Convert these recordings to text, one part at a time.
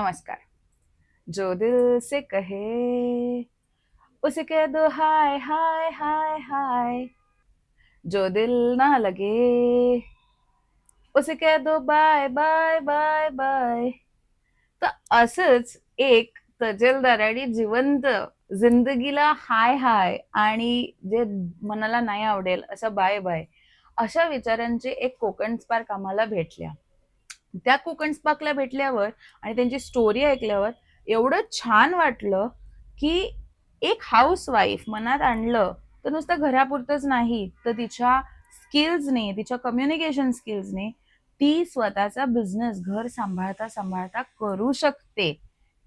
नमस्कार. जो दिल से कहे उसे कह दो हाय हाय हाय हाय, जो दिल ना लगे उसे कह दो बाय बाय बाय बाय. तर असंच एक तजेलदार आणि जिवंत जिंदगीला हाय हाय आणि जे मनाला नाही आवडेल असं बाय बाय अशा विचारांचे एक कोकण स्पार्क आम्हाला भेटल्या. त्या कोकण स्पार्कला भेटल्यावर आणि त्यांची स्टोरी ऐकल्यावर एवढं छान वाटलं की एक हाऊस वाईफ मनात आणलं तर नुसतं घरापुरतंच नाही तर तिच्या स्किल्सने, तिच्या कम्युनिकेशन स्किल्सने ती स्वतःचा बिझनेस घर सांभाळता सांभाळता करू शकते,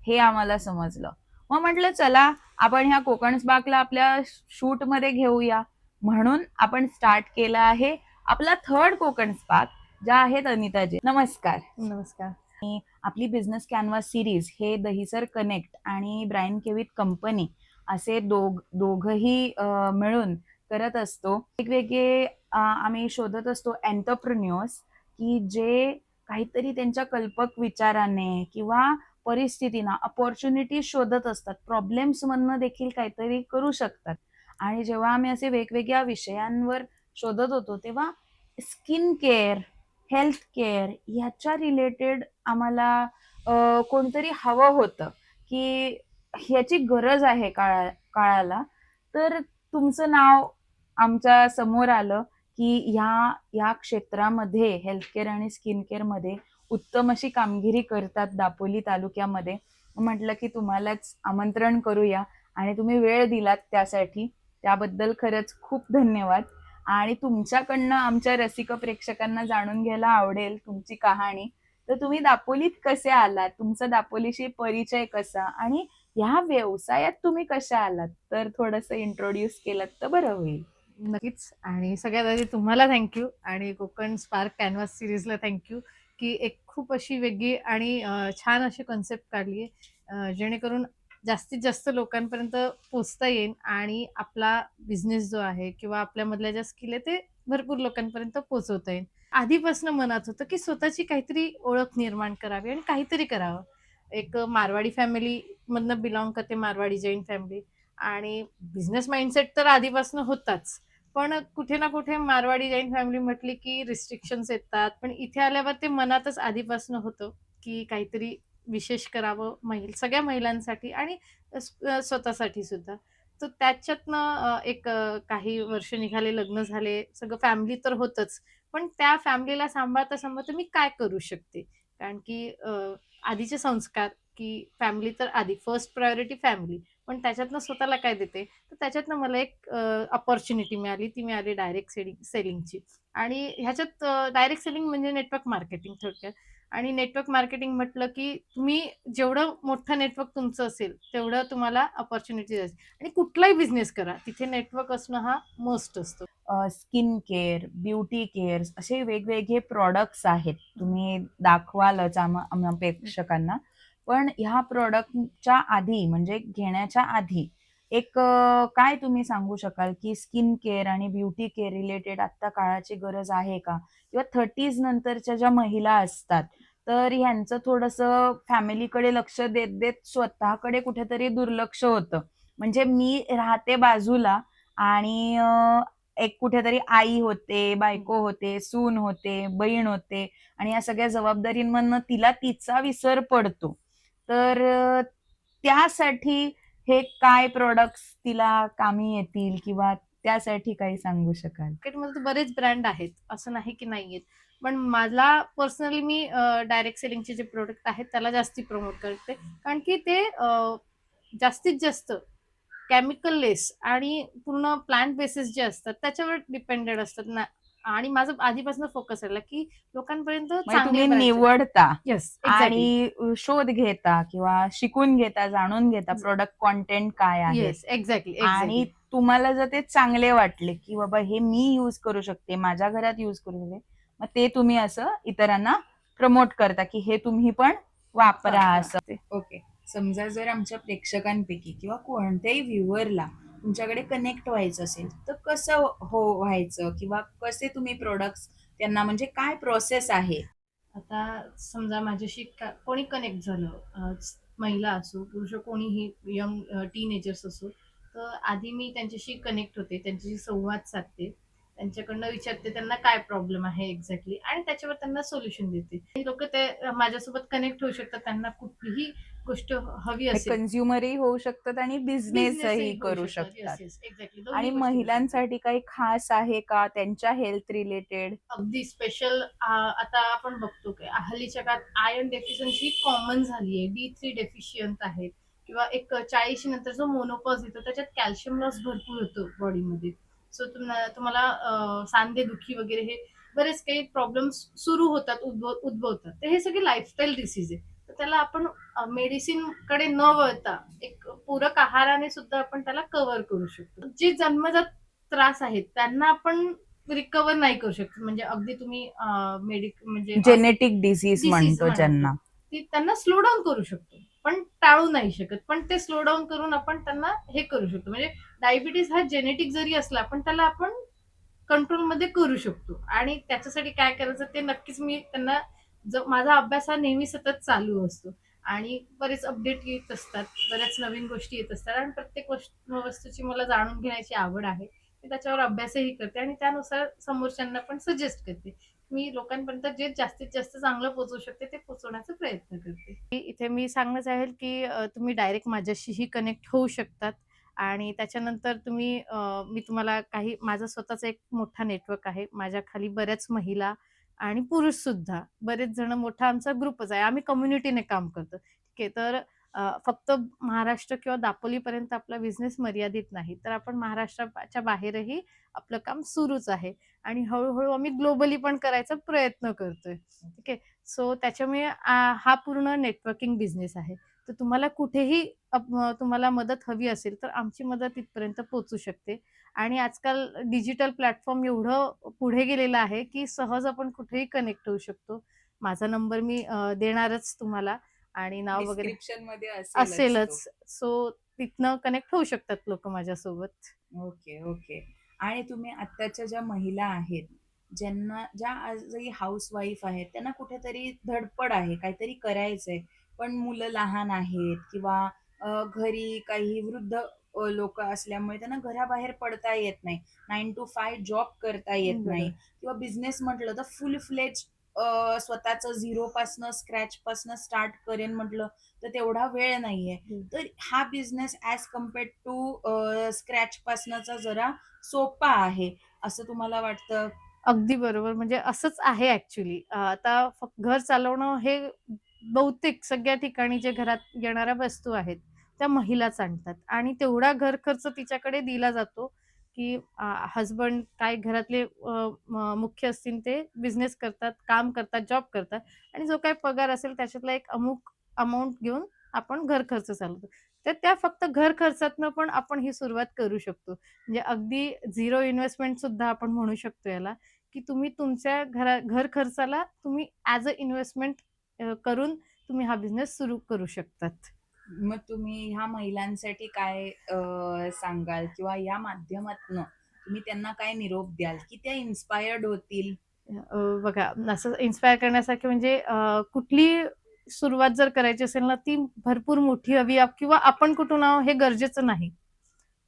हे आम्हाला समजलं. मग म्हटलं चला आपण ह्या कोकण स्पार्कला आपल्या शूट मध्ये घेऊया, म्हणून आपण स्टार्ट केला आहे आपला थर्ड कोकण स्पार्क, ज्या आहेत अनिताजी. नमस्कार. नमस्कार. आपली बिझनेस कॅनव्हास सिरीज हे दहीसर कनेक्ट आणि ब्रायन केवित कंपनी असे दोघही मिळून करत असतो. वेगवेगळे आम्ही शोधत असतो एंटरप्रेन्योर्स की जे काहीतरी त्यांच्या कल्पक विचाराने किंवा परिस्थितीना अपॉर्च्युनिटी शोधत असतात, प्रॉब्लेम्स मधनं देखील काहीतरी करू शकतात. आणि जेव्हा आम्ही असे वेगवेगळ्या विषयांवर शोधत होतो तेव्हा स्किन केअर, हेल्थ केअर ह्याच्या रिलेटेड आम्हाला कोणतरी हवं होतं की ह्याची गरज आहे काळाला. तर तुमचं नाव आमच्या समोर आलं की या क्षेत्रामध्ये हेल्थ केअर आणि स्किन केअर मध्ये उत्तम अशी कामगिरी करतात दापोली तालुक्यामध्ये. म्हटलं की तुम्हालाच आमंत्रण करूया आणि तुम्ही वेळ दिलात त्यासाठी, त्याबद्दल खरंच खूप धन्यवाद. आणि तुमच्याकडनं आमच्या रसिक प्रेक्षकांना जाणून घ्यायला आवडेल तुमची कहाणी. तर तुम्ही दापोलीत कसे आलात, तुमचा दापोलीशी परिचय कसा आणि ह्या व्यवसायात तुम्ही कशा आलात, तर थोडंसं इंट्रोड्यूस केलं तर बरं होईल. नक्कीच. आणि सगळ्यात आधी तुम्हाला थँक्यू आणि कोकण स्पार्क कॅनव्हास सिरीजला थँक्यू की एक खूप अशी वेगळी आणि छान अशी कॉन्सेप्ट काढली आहे, जेणेकरून जास्तीत जास्त लोकांपर्यंत पोचता येईल आणि आपला बिझनेस जो आहे किंवा आपल्यामधल्या ज्या स्किल आहे ते भरपूर लोकांपर्यंत पोचवता येईल. आधीपासून मनात होतं की स्वतःची काहीतरी ओळख निर्माण करावी आणि काहीतरी करावं. एक मारवाडी फॅमिली मधनं बिलॉंग करते, मारवाडी जैन फॅमिली, आणि बिझनेस माइंडसेट तर आधीपासून होताच. पण कुठे ना कुठे मारवाडी जैन फॅमिली म्हटली की रिस्ट्रिक्शन्स येतात, पण इथे आल्यावर ते मनातच आधीपासून होतं की काहीतरी विशेष करावं सगळ्या महिलांसाठी आणि स्वतःसाठी सुद्धा. तर त्याच्यातनं काही वर्ष निघाले, लग्न झाले, सगळं फॅमिली तर होतच, पण त्या फॅमिलीला सांभाळता सांभाळता मी काय करू शकते. कारण की आधीचे संस्कार की फॅमिली तर आधी, फर्स्ट प्रायोरिटी फॅमिली, पण त्याच्यातनं स्वतःला काय देते. तर त्याच्यातनं मला एक अपॉर्च्युनिटी मिळाली, ती मिळाली डायरेक्ट सेलिंगची. आणि ह्याच्यात डायरेक्ट सेलिंग म्हणजे नेटवर्क मार्केटिंग थोडक्यात. आणि नेटवर्क मार्केटिंग म्हटलं की तुम्ही जेवढं मोठं नेटवर्क तुमचं असेल तेवढं तुम्हाला अपॉर्च्युनिटीज असते. आणि कुठलाही बिझनेस करा तिथे नेटवर्क असणं हा मस्ट असतो. स्किन केअर, ब्युटी केअर असे वेगवेगळे प्रॉडक्ट्स आहेत, तुम्ही दाखवालच आम्हा प्रेक्षकांना. पण ह्या प्रॉडक्टच्या आधी म्हणजे घेण्याच्या आधी एक काय तुम्ही सांगू शकाल की स्किन केअर आणि ब्युटी केअर रिलेटेड आता काळाची गरज आहे का, किंवा 30s नंतरच्या ज्या महिला असतात तर ह्यांचं थोडंसं फॅमिलीकडे लक्ष देत देत स्वतःकडे कुठेतरी दुर्लक्ष होतं. म्हणजे मी राहते बाजूला आणि एक कुठेतरी आई होते, बायको होते, सून होते, बहीण होते आणि या सगळ्या जबाबदारींमधनं तिला तिचा विसर पडतो. तर त्यासाठी हे काय प्रोडक्ट्स तिला कामी येतील किंवा त्यासाठी काही सांगू शकाल? मार्केटमध्ये तर बरेच ब्रँड आहेत, असं नाही की नाही आहेत. पण मला पर्सनली मी डायरेक्ट सेलिंगचे जे प्रोडक्ट आहेत त्याला जास्ती प्रमोट करते. कारण की ते जास्तीत जास्त केमिकल लेस आणि पूर्ण प्लांट बेसिस जे असतात त्याच्यावर डिपेंडेड असतात ना. आणि माझं आधीपासून फोकस आहे की लोकांपर्यंत म्हणजे चांगले तुम्ही ब्रँड. निवडता येस, एक्झॅक्टली. आणि शोध घेता किंवा शिकून घेता, जाणून घेता प्रोडक्ट कॉन्टेंट काय आहे. येस, एक्झॅक्टली, आणि एक्झॅक्टली. तुम्हाला जर ते चांगले वाटले की बाबा हे मी यूज करू शकते, माझ्या घरात यूज करू शकते, मग ते तुम्ही असं इतरांना प्रमोट करता की हे तुम्ही पण वापरा असं. ओके. समजा जर आमच्या प्रेक्षकांपैकी किंवा कोणत्याही व्ह्युअरला तुमच्याकडे कनेक्ट व्हायचं असेल तर कसं व्हायचं, किंवा कसे तुम्ही प्रोडक्ट्स त्यांना, म्हणजे काय प्रोसेस आहे? आता समजा माझ्याशी कोणी कनेक्ट झालं, महिला असो, पुरुष कोणीही, यंग टीनेजर्स असो, तर आधी मी त्यांच्याशी कनेक्ट होते, त्यांच्याशी संवाद साधते. त्यांच्याकडनं विचारते त्यांना काय प्रॉब्लेम आहे एक्झॅक्टली आणि त्याच्यावर त्यांना सोल्युशन देते. लोकं ते माझ्यासोबत कनेक्ट होऊ शकतात. त्यांना कुठलीही गोष्ट हवी असेल, कन्झ्युमरही होऊ शकतात आणि बिझनेसही बिझनेसही होऊ करू शकतात. शकतात. Yes, yes. एक्झॅक्टली आणि दोन्ही गोष्टी होऊ शकतात. महिलांसाठी काही खास आहे का त्यांच्या हेल्थ रिलेटेड? अगदी स्पेशल आता आपण बघतो की हल्लीच्या काळात आयर्न डेफिशियन्सी कॉमन झाली आहे. D3 डेफिशियंट आहेत किंवा एक 40 नंतर जो मोनोपॉज येतो त्याच्यात कॅल्शियम लॉस भरपूर होतो बॉडीमध्ये. सो तुम्हाला सांधेदुखी वगैरे हे बरेच काही प्रॉब्लेम्स सुरू होतात, उद्भवतात. तर हे सगळे लाईफस्टाईल डिसीज आहे. तर त्याला आपण मेडिसिनकडे न वळता एक पूरक आहाराने सुद्धा आपण त्याला कव्हर करू शकतो. जे जन्मजात त्रास आहेत त्यांना आपण रिकव्हर नाही करू शकत. म्हणजे अगदी तुम्ही म्हणजे जेनेटिक डिसीज डिसीज म्हणतो म्हणतो. ज्यांना. ती त्यांना स्लो डाउन करू शकतो. पण टाळू नाही शकत. पण ते स्लो डाउन करून आपण त्यांना हे करू शकतो. म्हणजे डायबिटीज हा जेनेटिक जरी असला, पण त्याला आपण कंट्रोलमध्ये करू शकतो. आणि त्याच्यासाठी काय करायचं ते नक्कीच मी त्यांना, माझा अभ्यास हा नेहमी सतत चालू असतो आणि बरेच अपडेट येत असतात, बऱ्याच नवीन गोष्टी येत असतात आणि प्रत्येक वस्तूची मला जाणून घेण्याची आवड आहे. मी त्याच्यावर अभ्यासही करते आणि त्यानुसार समोरच्यांना पण सजेस्ट करते. मी लोकांपर्यंत जे जास्तीत जास्त चांगलं पोहोचवू शकते ते पोहोचवण्याचा प्रयत्न करते. इथे मी सांगणं चाहेल, की तुम्ही डायरेक्ट माझ्याशीही कनेक्ट होऊ शकतात आणि त्याच्यानंतर तुम्ही मी तुम्हाला माझा स्वतःचा एक मोठा नेटवर्क आहे. माझ्या खाली बऱ्याच महिला आणि पुरुषसुद्धा बरेच जण, मोठा आमचा ग्रुपच आहे. आम्ही कम्युनिटीने काम करतो. ठीक आहे. तर फक्त महाराष्ट्र किंवा दापोलीपर्यंत आपला बिझनेस मर्यादित नाही. तर आपण महाराष्ट्राच्या बाहेरही आपलं काम सुरूच आहे आणि हळू आम्ही ग्लोबली पण करायचा प्रयत्न करतोय. ठीक आहे. सो त्याच्यामुळे हा पूर्ण नेटवर्किंग बिझनेस आहे. तर तुम्हाला कुठेही तुम्हाला मदत हवी असेल, तर आमची मदत इथपर्यंत पोहोचू शकते आणि आजकाल डिजिटल प्लॅटफॉर्म एवढं पुढे गेलेलं आहे, की सहज आपण कुठेही कनेक्ट होऊ शकतो. माझा नंबर मी देणारच तुम्हाला आणि नाव वगैरे डिस्क्रिप्शन मध्ये असेलच तो. असेलच. सो तिथनं कनेक्ट होऊ शकतात लोकं माझ्यासोबत. Okay, okay. आणि तुम्ही आत्ताच्या ज्या महिला आहेत, ज्या आजही हाउसवाईफ आहेत, त्यांना कुठेतरी धडपड आहे, काहीतरी करायचंय, पण मुलं लहान आहेत किंवा घरी काही वृद्ध लोकं असल्यामुळे त्यांना घराबाहेर पडता येत नाही. 9 to 5 जॉब करता येत नाही बरोबर. किंवा बिझनेस म्हटलं तर फुल फ्लेज स्वतःचं झिरोपासनं, स्क्रॅचपासनं स्टार्ट करेन म्हटलं, तर तेवढा वेळ नाहीये. हं. तर हा business as compared to scratch पासनचा जरा सोपा आहे, असं तुम्हाला वाटतं? अगदी बरोबर. म्हणजे असंच आहे ॲक्चुअली. आता फक्त घर चालवणं हे बहुतेक सगळ्या ठिकाणी जे घरात येणाऱ्या वस्तू आहेत, त्या महिलाच आणतात आणि तेवढा घर खर्च तिच्याकडे दिला जातो, की हसबंड काय घरातले मुख्य असतील ते बिझनेस करतात, काम करतात, जॉब करतात आणि जो काही पगार असेल त्याच्यातला एक अमुक अमाउंट घेऊन आपण घर खर्च चालवतो. तर त्या फक्त घर खर्चातनं पण आपण ही सुरुवात करू शकतो. म्हणजे अगदी झिरो इन्व्हेस्टमेंट सुद्धा आपण म्हणू शकतो याला. की तुम्ही तुमच्या घर खर्चाला तुम्ही ॲज अ इन्व्हेस्टमेंट करून तुम्ही हा बिझनेस सुरू करू शकतात. मग तुम्ही ह्या महिलांसाठी काय सांगाल किंवा या माध्यमातनं तुम्ही त्यांना काय निरोप द्याल, की त्या इन्स्पायर्ड होतील? बघा, असं इन्स्पायर करण्यासारखी म्हणजे कुठली सुरुवात जर करायची असेल ना, ती भरपूर मोठी हवी किंवा आपण कुठून आहोत हे गरजेचं नाही.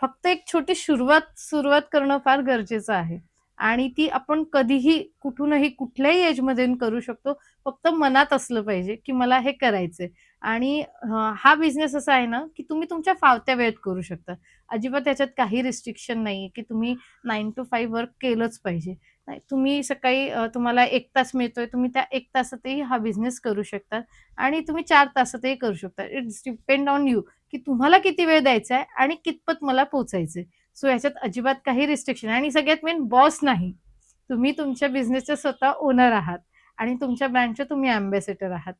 फक्त एक छोटी सुरुवात करणं फार गरजेचं आहे आणि ती आपण कधीही, कुठूनही, कुठल्याही एजमध्ये करू शकतो. फक्त मनात असलं पाहिजे, की मला हे करायचंय आणि हा बिझनेस असा आहे ना, की तुम्ही तुमच्या फावत्या वेळेत करू शकता. अजिबात त्याच्यात काही रिस्ट्रिक्शन नाहीये, की तुम्ही 9 to 5 वर्क केलंच पाहिजे. नाही, तुम्ही सकाळी तुम्हाला 1 तास मिळतोय, तुम्ही त्या 1 तासातही हा बिझनेस करू शकता आणि तुम्ही 4 तासातही करू शकता. It's depend on you. की तुम्हाला किती वेळ द्यायचा आहे आणि कितपत मला पोहोचायचंय. सो ह्याच्यात अजिबात काही रिस्ट्रिक्शन आणि सगळ्यात मेन बॉस नाही. तुम्ही तुमच्या बिझनेसचे स्वतः ओनर आहात आणि तुमच्या ब्रँडचे तुम्ही अँबॅसेडर आहात.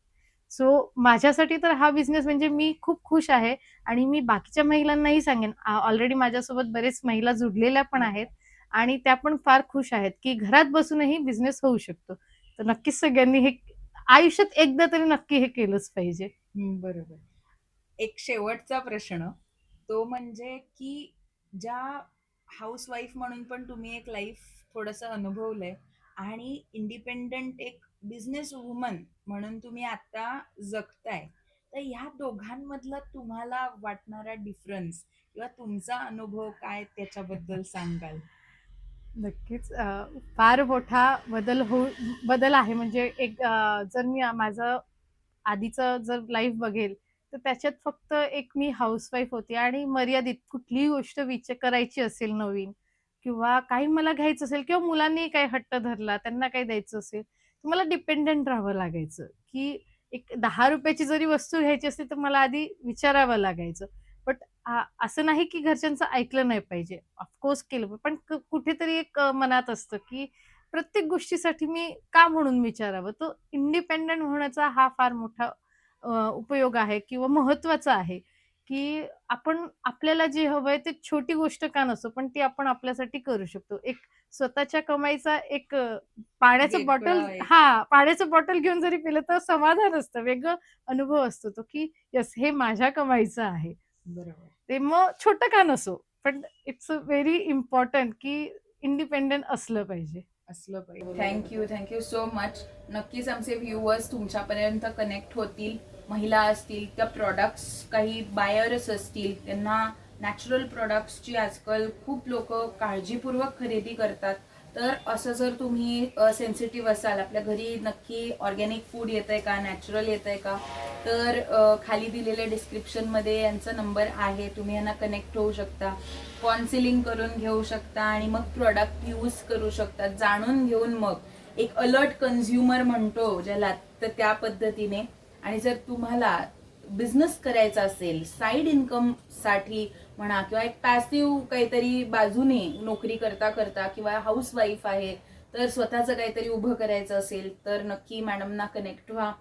सो माझ्यासाठी तर हा बिझनेस म्हणजे मी खूप खुश आहे आणि मी बाकीच्या महिलांनाही सांगेन. ऑलरेडी माझ्यासोबत बरेच महिला जुडलेल्या पण आहेत आणि त्या पण फार खुश आहेत, की घरात बसूनही बिझनेस होऊ शकतो. तर नक्कीच सगळ्यांनी हे आयुष्यात एकदा तरी नक्की हे केलंच पाहिजे. बरोबर. एक शेवटचा प्रश्न, तो म्हणजे की ज्या हाउसवाईफ म्हणून पण तुम्ही एक लाईफ थोडंसं अनुभवलंय आणि इंडिपेंडंट एक बिझनेस वुमन म्हणून तुम्ही आता जगताय, तर ह्या दोघांमधला तुम्हाला वाटणारा डिफरन्स किंवा तुमचा अनुभव काय त्याच्याबद्दल सांगाल? नक्कीच. फार मोठा बदल आहे. म्हणजे जर मी माझं आधीचं जर लाईफ बघेल, तर त्याच्यात फक्त एक मी हाउसवाईफ होती आणि मर्यादित कुठलीही गोष्ट करायची असेल नवीन किंवा काही मला घ्यायचं असेल किंवा मुलांनी काही हट्ट धरला, त्यांना काही द्यायचं असेल, तर मला डिपेंडंट राहावं लागायचं, की एक ₹10 ची जरी वस्तू घ्यायची असली, तर मला आधी विचारावं लागायचं. बट असं नाही की घरच्यांचं ऐकलं नाही पाहिजे. ऑफकोर्स केलं पण कुठेतरी मनात असतं, की प्रत्येक गोष्टीसाठी मी का म्हणून विचारावं? तो इंडिपेंडंट होण्याचा हा फार मोठा उपयोग आहे किंवा महत्त्वाचा आहे, की आपण आपल्याला जे हवंय ते छोटी गोष्ट का नसो, पण ती आपण आपल्यासाठी करू शकतो. एक स्वतःच्या कमाईचा पाण्याचं बॉटल वेगळं एक पाण्याचं बॉटल घेऊन जरी पिलं तर समाधान असतं. वेगळं अनुभव असतो तो, की येस हे माझ्या कमाईचं आहे. बरोबर. ते मग छोटं का नसो, पण इट्स व्हेरी इम्पोर्टंट की इंडिपेंडंट असलं पाहिजे. असलं पाहिजे. Thank you so much. नक्कीच आमचे व्ह्युअर्स तुमच्यापर्यंत कनेक्ट होतील. महिला असतील, त्या प्रॉडक्ट्स काही बायर्स असतील, त्यांना नॅचरल प्रॉडक्ट्सची आजकाल खूप लोक काळजीपूर्वक खरेदी करतात. तर असं जर तुम्ही सेन्सिटिव्ह असाल, आपल्या घरी नक्की ऑर्गॅनिक फूड येतंय का, नॅचरल येतंय का, तर खाली दिलेल्या डिस्क्रिप्शनमध्ये यांचा नंबर आहे, तुम्ही यांना कनेक्ट होऊ शकता, काउन्सिलिंग करून घेऊ शकता आणि मग प्रॉडक्ट यूज करू शकता. जाणून घेऊन मग एक अलर्ट कन्झ्युमर म्हणतो ज्याला, तर त्या पद्धतीने. आणि जर तुम्हाला बिझनेस करायचा असेल, साईड इन्कम साठी म्हणा, किंवा एक पॅसिव्ह काहीतरी बाजूने नोकरी करता करता, किंवा हाऊस वाईफ आहे तर स्वतःचं काहीतरी उभं करायचं असेल, तर नक्की मॅडमना कनेक्ट व्हा.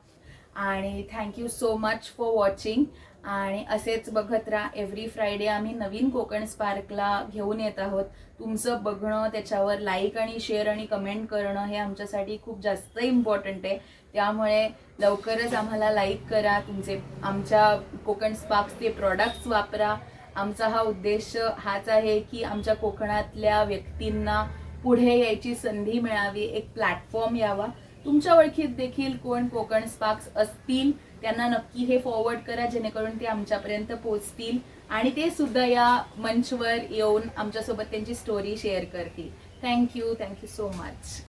आणि thank you so much for watching. आणि असेच बघत राहा. एव्हरी फ्रायडे आम्ही नवीन कोकण स्पार्कला घेऊन येत आहोत. तुमचं बघणं, त्याच्यावर लाईक आणि शेअर आणि कमेंट करणं हे आमच्यासाठी खूप जास्त इम्पॉर्टंट आहे. त्यामुळे लवकरच आम्हाला लाईक करा, आमच्या कोकण स्पार्क्सचे प्रॉडक्ट्स वापरा. आमचा हा उद्देश हाच आहे की आमच्या कोकणातल्या व्यक्तींना पुढे यायची संधी मिळावी, एक प्लॅटफॉर्म यावा. तुमच्या ओळखीत देखील कोण कोकण स्पार्क्स असतील त्यांना नक्की हे फॉरवर्ड करा, जेणेकरून ते आमच्यापर्यंत पोहोचतील आणि ते सुद्धा या मंचवर येऊन आमच्यासोबत त्यांची स्टोरी शेअर करतील. Thank you so much.